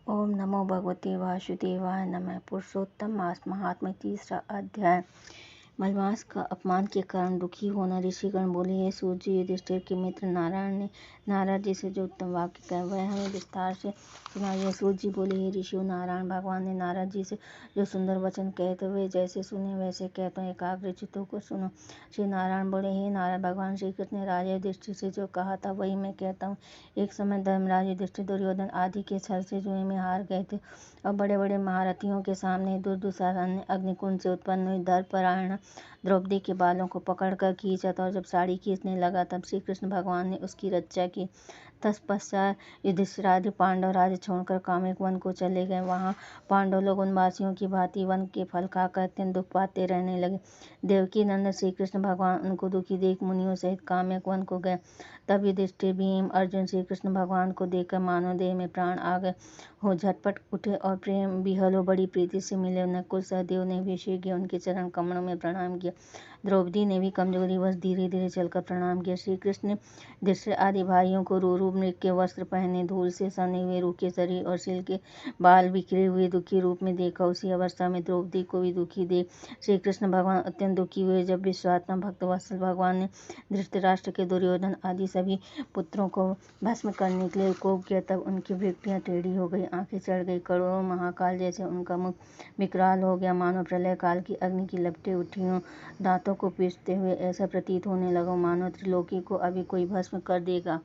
ओम नमो भगवते वासुदेवाय नमः। पुरुषोत्तम मास महात्म्य तीसरा अध्याय। मलमास का अपमान के कारण दुखी होना। ऋषिगण बोले, हे सूर्य जी, युधिष्ठिर के मित्र नारायण ने नारद जी से जो उत्तम वाक्य कहे वह हमें विस्तार से सुनाइए। सूर्य जी बोले, हे ऋषियों, नारायण भगवान ने नारद जी से जो सुंदर वचन कहते हुए जैसे सुने वैसे कहते हैं, एकाग्र चित्तों को सुनो। श्री नारायण बोले, हे नारायण, भगवान श्री कृष्ण ने राजा युधिष्ठिर से जो कहा था वही मैं कहता हूँ। एक समय धर्मराज युधिष्ठिर दुर्योधन आदि के छल से जुए में हार गए थे और बड़े बड़े महारथियों के सामने दुर्दुशासन ने अग्निकुंड से उत्पन्न हुई दर्परायण द्रौपदी के बालों को पकड़कर खींचा था और जब साड़ी खींचने लगा तब श्री कृष्ण भगवान ने उसकी रक्षा की। तत्पश्चात युधिष्ठिरादि पांडव राज्य छोड़कर काम्य वन को चले गए। वहाँ पांडव लोग उनवासियों की भांति वन के फल खाकर अत्यंत दुख पाते रहने लगे। देवकी नंदन श्री कृष्ण भगवान उनको दुखी देख मुनियों सहित काम्य वन को गए। तब युधिष्ठिर, भीम, अर्जुन श्री कृष्ण भगवान को देखकर मानव देह में प्राण आ गए हो झटपट उठे और प्रेम विहलो बड़ी प्रीति से मिले। नकुल सहदेव ने भी शीघ्र उनके चरण कमलों में प्रणाम किया। द्रौपदी ने भी कमजोरी वश धीरे धीरे चलकर प्रणाम किया। श्री कृष्ण ने युधिष्ठिर आदि भाइयों को रूप मृग के वस्त्र पहने, धूल से सने हुए रूखे शरीर और सिल के बाल बिखरे हुए दुखी रूप में देखा। उसी अवस्था में द्रौपदी को भी दुखी देख श्री कृष्ण भगवान अत्यंत दुखी हुए। जब विश्वात्मा भक्त वत्सल भगवान ने धृतराष्ट्र के, दुर्योधन आदि सभी पुत्रों को भस्म करने के लिए कोप किया तब उनकी भृकुटियां टेढ़ी हो गई, आंखें चढ़ गई, करोड़ों महाकाल जैसे उनका मुख विकराल हो गया, मानो प्रलय काल की अग्नि की लपटें उठी हों। दांतों को पीसते हुए ऐसा प्रतीत होने लगा मानो त्रिलोकी को अभी कोई भस्म कर देगा।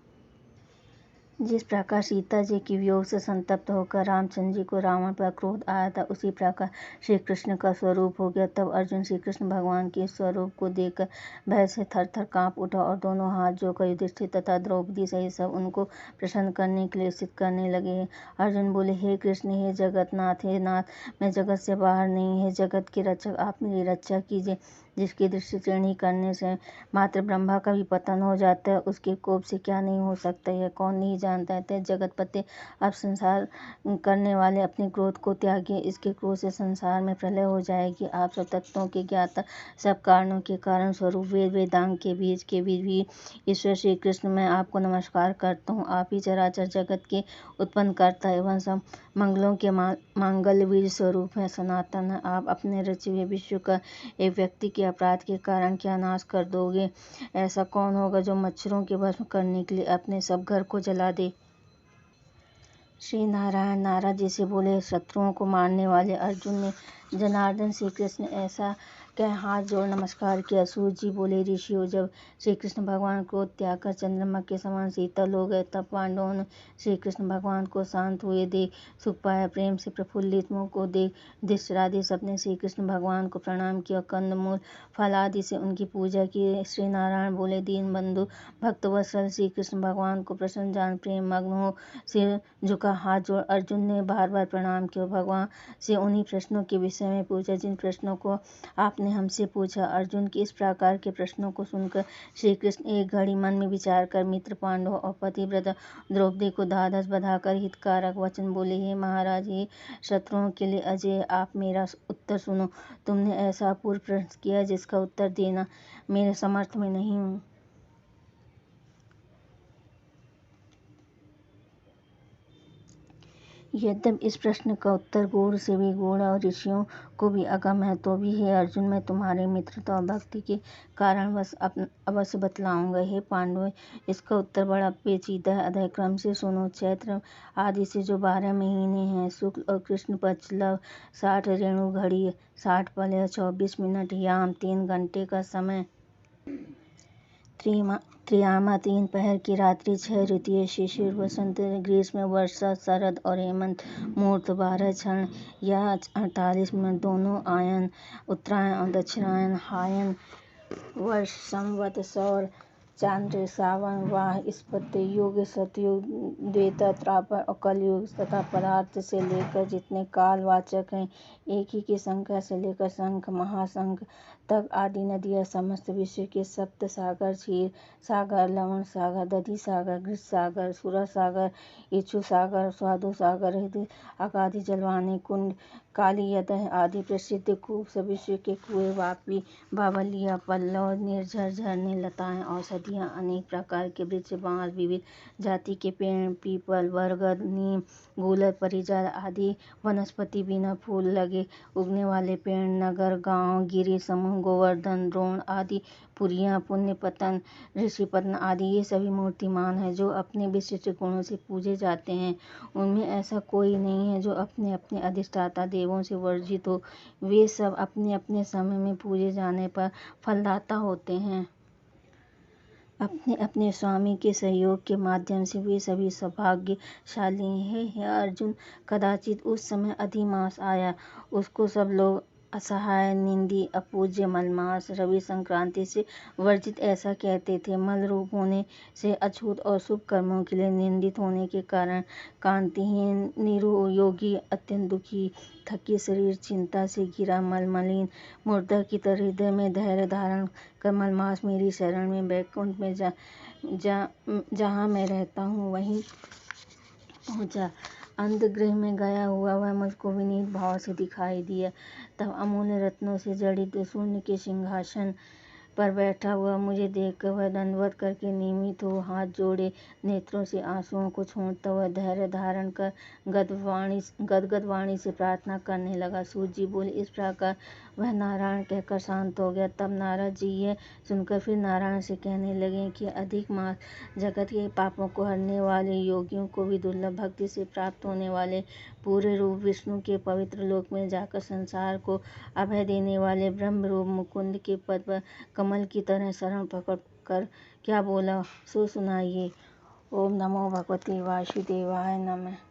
जिस प्रकार सीता जी की वियोग से संतप्त होकर रामचंद्र जी को रावण पर क्रोध आया था, उसी प्रकार श्री कृष्ण का स्वरूप हो गया। तब अर्जुन श्री कृष्ण भगवान के स्वरूप को देखकर भय से थर-थर कांप उठा और दोनों हाथ जोड़कर युधिष्ठिर तथा द्रौपदी सहित सब उनको प्रसन्न करने के लिए स्तुति करने लगे। अर्जुन बोले, हे कृष्ण, हे जगन्नाथ, हे नाथ, मैं जगत से बाहर नहीं, हे जगत के रक्षक, आप मेरी रक्षा कीजिए। जिसकी दृष्टि टेढ़ी करने से मात्र ब्रह्मा का भी पतन हो जाता है, उसके कोप से क्या नहीं हो सकता, यह कौन नहीं जानता है। जगतपते, अब संसार करने वाले अपने क्रोध को त्यागिए, इसके क्रोध से संसार में प्रलय हो जाएगी। आप सब तत्वों के ज्ञाता, सब कारणों के कारण स्वरूप, वेद वेदांग के बीज भी ईश्वर श्री कृष्ण, मैं आपको नमस्कार करता हूँ। आप ही चराचर जगत के उत्पन्न करता एवं सब मंगलों के मांगल्य बीज स्वरूप है, सनातन है। आप अपने रचे हुए विश्व का एक व्यक्ति के अपराध के कारण क्या नाश कर दोगे। ऐसा कौन होगा जो मच्छरों के भस्म करने के लिए अपने सब घर को जला दे। श्री नारायण नारद जी से बोले, शत्रुओं को मारने वाले अर्जुन ने जनार्दन श्री कृष्ण ऐसा कह हाथ जोड़ नमस्कार किया। सूर्य जी बोले, ऋषियों, जब श्री कृष्ण भगवान क्रोध त्याग कर चंद्रमा के समान शीतल हो गए तब पांडवों ने श्री कृष्ण भगवान को शांत हुए देख सुख पाया। प्रेम से प्रफुल्लित मुख को देख युधिष्ठिरादि सबने श्री कृष्ण भगवान को प्रणाम किया, कंदमूल फल आदि से उनकी पूजा की। श्री नारायण बोले, दीन बंधु भक्तवत्सल श्री कृष्ण भगवान को प्रसन्न जान प्रेम मग्न हो सिर झुका हाथ जोड़ अर्जुन ने बार बार प्रणाम किया। भगवान से उन्हीं प्रश्नों के विषय में पूछा जिन प्रश्नों को आपने हमसे पूछा। अर्जुन के इस प्रकार के प्रश्नों को सुनकर श्री कृष्ण एक घड़ी मन में विचार कर मित्र पांडव और पतिव्रता द्रौपदी को धाधस बधाकर हितकारक वचन बोले, हे महाराज, हे शत्रुओं के लिए अजय, आप मेरा उत्तर सुनो। तुमने ऐसा अपूर्व प्रश्न किया जिसका उत्तर देना मेरे समर्थ में नहीं हूँ। यद्यपि इस प्रश्न का उत्तर गूढ़ से भी गूढ़ और ऋषियों को भी अगम है, तो भी हे अर्जुन, मैं तुम्हारे मित्रता और भक्ति के कारणवश अवश्य बतलाऊंगा। हे पांडवों, इसका उत्तर बड़ा पेचीदा है, अतः क्रम से सुनो। चैत्र आदि से जो 12 महीने हैं, शुक्ल और कृष्ण पक्ष, लव 60 रेणु घड़ी, 60 पल या 24 मिनट, याम 3 घंटे का समय, त्रियामा 3 पहर की रात्रि, 6 ऋतुएं, शिशिर, वसंत, ग्रीष्म, वर्षा, शरद और हेमंत, मुहूर्त 12 क्षण या 48 मिनट, दोनों आयन, उत्तरायण और दक्षिणायन, हायन, वर्ष, संवत, सौर, चांद्र, सावन, वाह, स्पत्ति युग, सतयुग, द्वेता, त्रापर और कलयुग तथा पदार्थ से लेकर जितने कालवाचक हैं, एक ही की संख्या से लेकर शंख महाशंख तक आदि नदियाँ, समस्त विश्व के सप्त सागर, क्षीर सागर, लवण सागर, दधि सागर, घृत सागर, सुरा सागर, इक्षु सागर, स्वादु सागर, हृदय अगाधि जलवाने कुंड, कालीयतः आदि प्रसिद्ध कूप, सब विश्व के कुएं, वापी, बावलिया, पल्लव, निर्झर, झरने, लताएं, औषधि मूर्तियाँ, अनेक प्रकार के वृक्ष, बाँस, विविध जाति के पेड़, पीपल, बरगद, नीम, गूलर, परिजात आदि वनस्पति, बिना फूल लगे उगने वाले पेड़, नगर, गाँव, गिरि समूह, गोवर्धन, द्रोण आदि पुरियाँ, पुण्यपतन, ऋषिपत्न आदि ये सभी मूर्तिमान हैं जो अपने विशिष्ट गुणों से पूजे जाते हैं। उनमें ऐसा कोई नहीं है जो अपने अपने अधिष्ठाता देवों से वर्जित हो। वे सब अपने अपने समय में पूजे जाने पर फलदाता होते हैं। अपने अपने स्वामी के सहयोग के माध्यम से वे सभी सौभाग्यशाली हैं। हे अर्जुन, कदाचित उस समय अधिमास आया, उसको सब लोग असहाय, निंदी, अपूज्य, मलमास, रवि संक्रांति से वर्जित ऐसा कहते थे। मल रूप होने से अछूत और शुभ कर्मों के लिए निंदित होने के कारण कांतिहीन निरुयोगी, अत्यंत दुखी, थकी शरीर, चिंता से घिरा, मलमलिन, मुर्दा की तरह हृदय में धैर्य धारण कर मलमास मेरी शरण में वैकुंठ में जहाँ मैं रहता हूँ वहीं पहुँचा। अंतगृह में गया हुआ वह मुझको विनीत भाव से दिखाई दिया। तब अमूल्य रत्नों से जड़ित शून्य के सिंहासन पर बैठा हुआ मुझे देखकर वह दंडवत करके नियमित हो हाथ जोड़े नेत्रों से आंसुओं को छोंछता हुआ धैर्य धारण कर गदगद वाणी से प्रार्थना करने लगा। सूत जी बोले, इस प्रकार वह नारायण कहकर शांत हो गया। तब नारद जी यह सुनकर फिर नारायण से कहने लगे कि अधिक मास जगत के पापों को हरने वाले, योगियों को भी दुर्लभ भक्ति से प्राप्त होने वाले, पूरे रूप विष्णु के पवित्र लोक में जाकर संसार को अभय देने वाले ब्रह्म रूप मुकुंद के पद पर कमल की तरह शरण पकड़ कर क्या बोला सो सुनाइए। ओम नमो भगवते वासुदेवाय नमः।